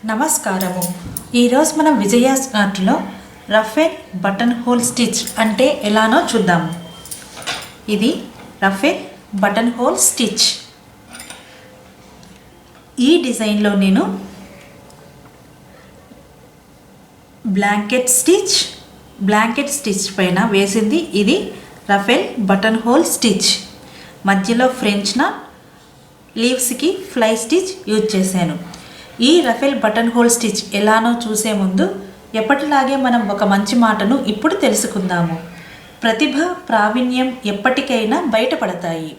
నమస్కారము. ఈరోజు మనం విజయాస్ ఆర్ట్లో రఫెల్ బటన్ హోల్ స్టిచ్ అంటే ఎలానో చూద్దాము. ఇది రఫెల్ బటన్ హోల్ స్టిచ్. ఈ డిజైన్లో నేను బ్లాంకెట్ స్టిచ్ పైన వేసింది ఇది రఫెల్ బటన్ హోల్ స్టిచ్. మధ్యలో ఫ్రెంచ్ నాట్, లీవ్స్కి ఫ్లై స్టిచ్ యూజ్ చేశాను. ఈ రఫెల్ బటన్ హోల్ స్టిచ్ ఎలానో చూసే ముందు ఎప్పటిలాగే మనం ఒక మంచి మాటను ఇప్పుడు తెలుసుకుందాము. ప్రతిభ, ప్రావీణ్యం ఎప్పటికైనా బయటపడతాయి.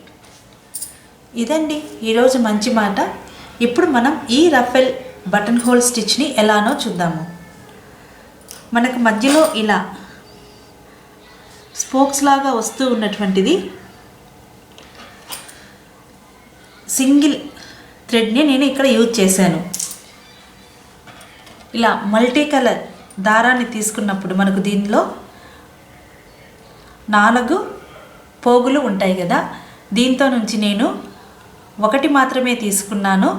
ఇదండి ఈరోజు మంచి మాట. ఇప్పుడు మనం ఈ రఫెల్ బటన్ హోల్ స్టిచ్ని ఎలానో చూద్దాము. మనకు మధ్యలో ఇలా స్పోక్స్ లాగా వస్తూ ఉన్నటువంటిది సింగిల్ థ్రెడ్ని నేను ఇక్కడ యూజ్ చేశాను. ఇలా మల్టీ కలర్ దారాన్ని తీసుకున్నప్పుడు మనకు దీనిలో 4 పోగులు ఉంటాయి కదా, దీంతో నుంచి నేను 1 మాత్రమే తీసుకున్నాను.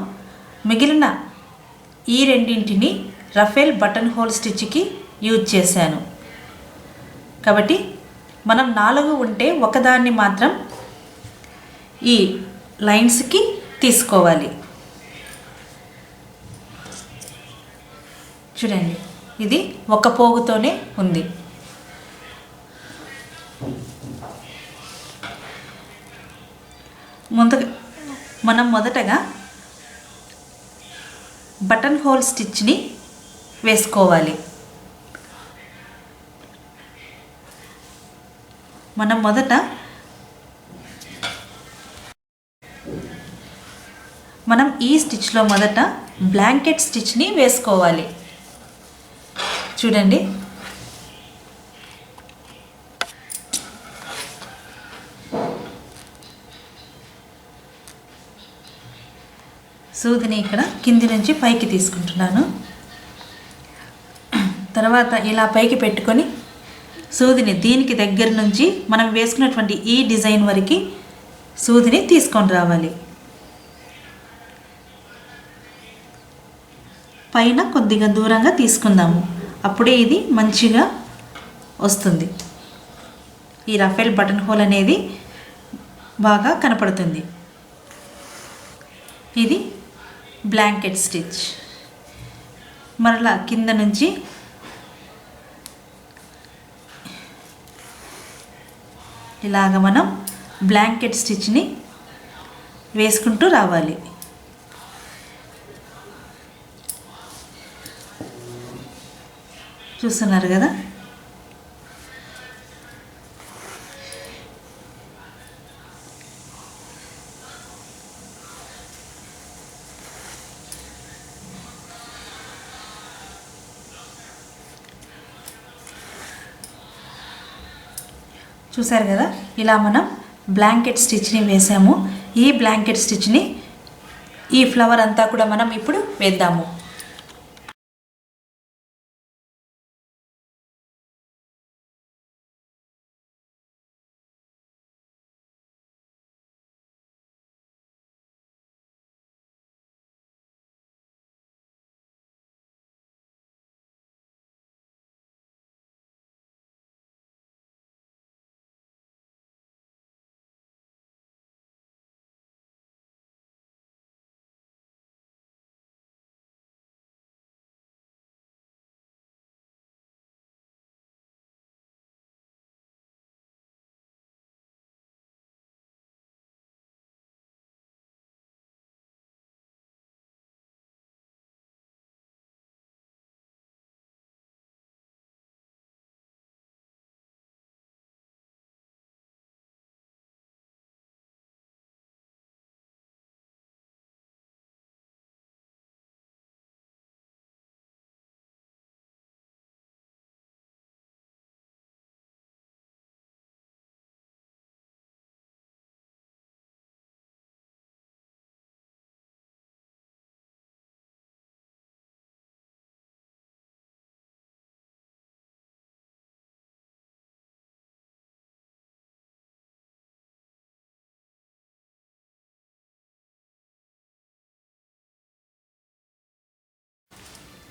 మిగిలిన ఈ రెండింటిని రఫెల్ బటన్ హోల్ స్టిచ్కి యూజ్ చేశాను. కాబట్టి మనం 4 ఉంటే ఒకదాన్ని మాత్రం ఈ లైన్స్కి తీసుకోవాలి. చూడండి, ఇది ఒక పోగుతోనే ఉంది. మనం మొదటగా బటన్ హోల్ స్టిచ్ని వేసుకోవాలి. మనం ఈ స్టిచ్లో మొదట బ్లాంకెట్ స్టిచ్ని వేసుకోవాలి. చూడండి, సూదిని ఇక్కడ కింది నుంచి పైకి తీసుకుంటున్నాను. తర్వాత ఇలా పైకి పెట్టుకొని సూదిని దీనికి దగ్గర నుంచి మనం వేసుకున్నటువంటి ఈ డిజైన్ వరకు సూదిని తీసుకొని రావాలి. పైన కొద్దిగా దూరంగా తీసుకుందాము, అప్పుడే ఇది మంచిగా వస్తుంది. ఈ రఫెల్ బటన్ హోల్ అనేది బాగా కనపడుతుంది. ఇది బ్లాంకెట్ స్టిచ్. మరలా కింద నుంచి ఇలాగ మనం బ్లాంకెట్ స్టిచ్ని వేసుకుంటూ రావాలి. చూస్తున్నారు కదా, చూసారు కదా, ఇలా మనం బ్లాంకెట్ స్టిచ్ని వేసాము. ఈ బ్లాంకెట్ స్టిచ్ని ఈ ఫ్లవర్ అంతా కూడా మనం ఇప్పుడు వేద్దాము.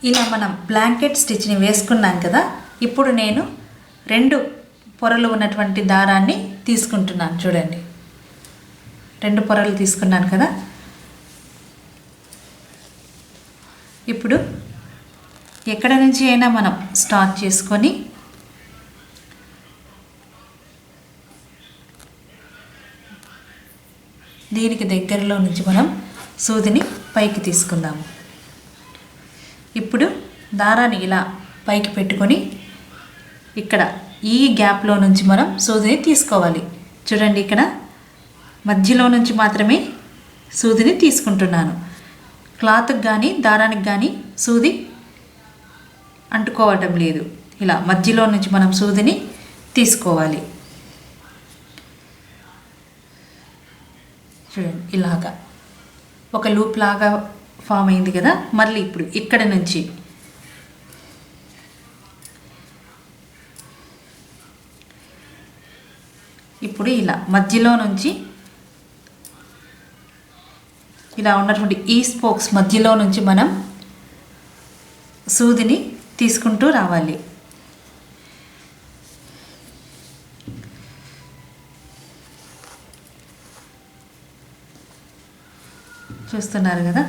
ఇలా మనం బ్లాంకెట్ స్టిచ్ని వేసుకున్నాం కదా. ఇప్పుడు నేను 2 పొరలు ఉన్నటువంటి దారాన్ని తీసుకుంటున్నాను. చూడండి, 2 పొరలు తీసుకున్నాను కదా. ఇప్పుడు ఎక్కడ నుంచి అయినా మనం స్టార్ట్ చేసుకొని దీనికి దగ్గరలో నుంచి మనం సూదిని పైకి తీసుకుందాము. ఇప్పుడు దారాన్ని ఇలా పైకి పెట్టుకొని ఇక్కడ ఈ గ్యాప్లో నుంచి మనం సూదిని తీసుకోవాలి. చూడండి, ఇక్కడ మధ్యలో నుంచి మాత్రమే సూదిని తీసుకుంటున్నాను. క్లాత్కి కానీ దారానికి కానీ సూది అంటుకోవటం లేదు. ఇలా మధ్యలో నుంచి మనం సూదిని తీసుకోవాలి. చూడండి, ఇలాగా ఒక లూప్ లాగా ఫామ్ అయింది కదా. మళ్ళీ ఇప్పుడు ఇక్కడ నుంచి ఇప్పుడు ఇలా మధ్యలో నుంచి ఇలా ఉన్నటువంటి ఈ స్పోక్స్ మధ్యలో నుంచి మనం సూదిని తీసుకుంటూ రావాలి. చూస్తున్నారు కదా.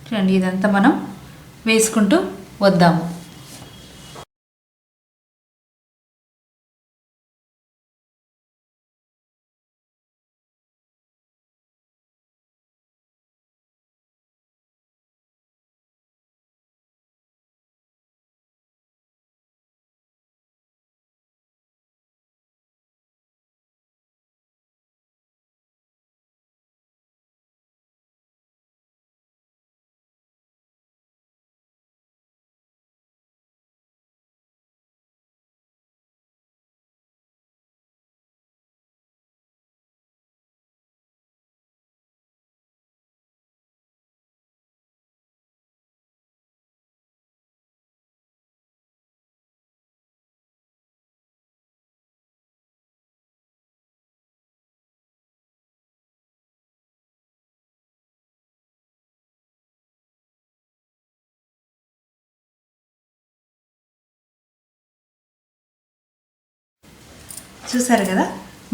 చూడండి, ఇదంతా మనం వేసుకుంటూ వద్దాము. చూసారు కదా,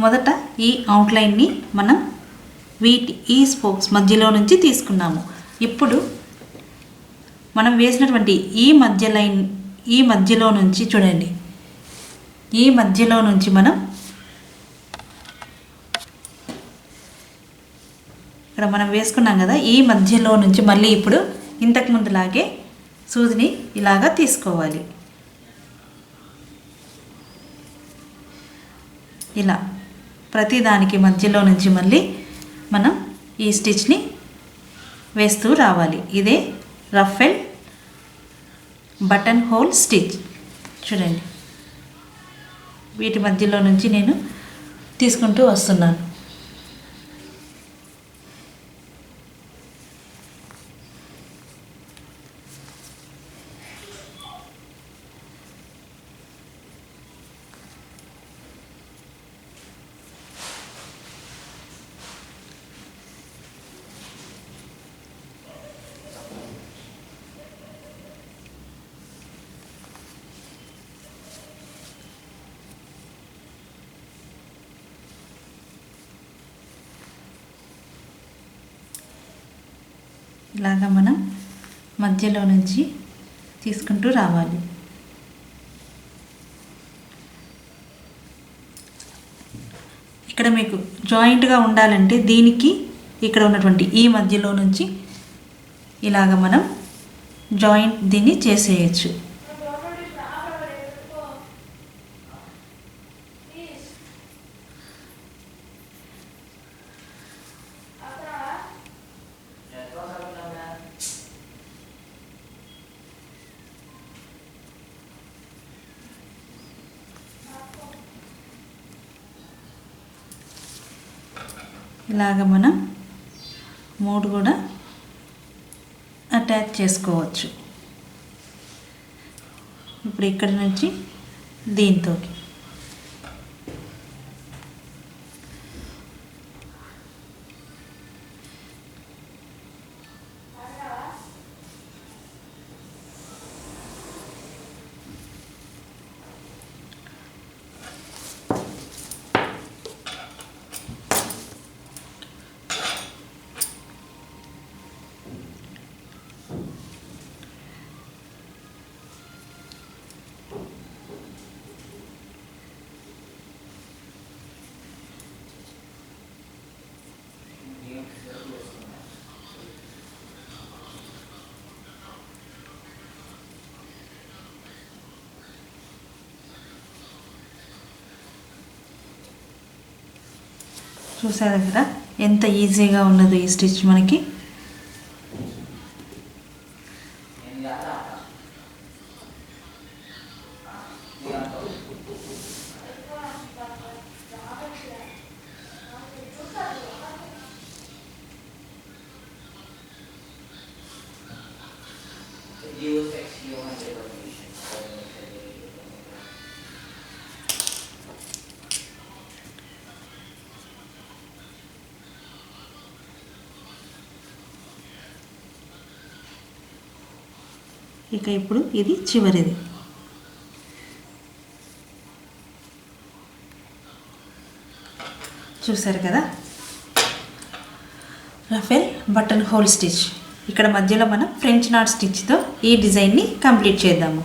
మొదట ఈ అవుట్లైన్ని మనం ఈ స్పోక్స్ మధ్యలో నుంచి తీసుకున్నాము. ఇప్పుడు మనం వేసినటువంటి ఈ మధ్యలో నుంచి చూడండి, ఈ మధ్యలో నుంచి మనం ఇక్కడ మనం వేసుకున్నాం కదా, ఈ మధ్యలో నుంచి మళ్ళీ ఇప్పుడు ఇంతకు ముందులాగే సూదిని ఇలాగా తీసుకోవాలి. ఇలా ప్రతిదానికి మధ్యలో నుంచి మళ్ళీ మనం ఈ స్టిచ్ని వేస్తూ రావాలి. ఇదే రఫెల్ బటన్ హోల్ స్టిచ్. చూడండి, వీటి మధ్యలో నుంచి నేను తీసుకుంటూ వస్తున్నాను. ఇలాగా మనం మధ్యలో నుంచి తీసుకుంటూ రావాలి. ఇక్కడ మీకు జాయింట్గా ఉండాలంటే దీనికి ఇక్కడ ఉన్నటువంటి ఈ మధ్యలో నుంచి ఇలాగ మనం జాయింట్ దీన్ని చేసేయచ్చు. ఇలాగ మనం 3 కూడా అటాచ్ చేసుకోవచ్చు. ఇప్పుడు ఇక్కడ నుంచి దీంతో చూసారు కదా ఎంత ఈజీగా ఉన్నదో ఈ స్టిచ్ మనకి. ఇక ఇప్పుడు ఇది చివరిది. చూసారు కదా రఫెల్ బటన్ హోల్ స్టిచ్. ఇక్కడ మధ్యలో మనం ఫ్రెంచ్ నాట్ స్టిచ్తో ఈ డిజైన్ని కంప్లీట్ చేద్దాము.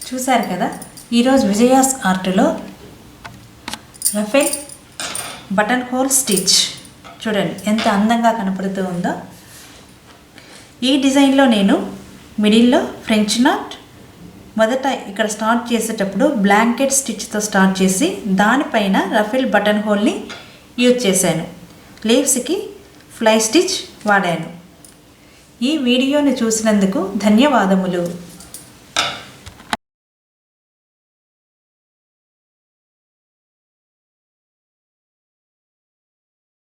చూసారు కదా ఈరోజు విజయాస్ ఆర్ట్లో రఫెల్ బటన్ హోల్ స్టిచ్ చూడండి ఎంత అందంగా కనపడుతూ ఉందో. ఈ డిజైన్లో నేను మిడిల్లో ఫ్రెంచ్ నాట్ మొదట ఇక్కడ స్టార్ట్ చేసేటప్పుడు బ్లాంకెట్ స్టిచ్తో స్టార్ట్ చేసి దానిపైన రఫెల్ బటన్ హోల్ని యూజ్ చేశాను. లీవ్స్కి ఫ్లై స్టిచ్ వాడాను. ఈ వీడియోని చూసినందుకు ధన్యవాదములు.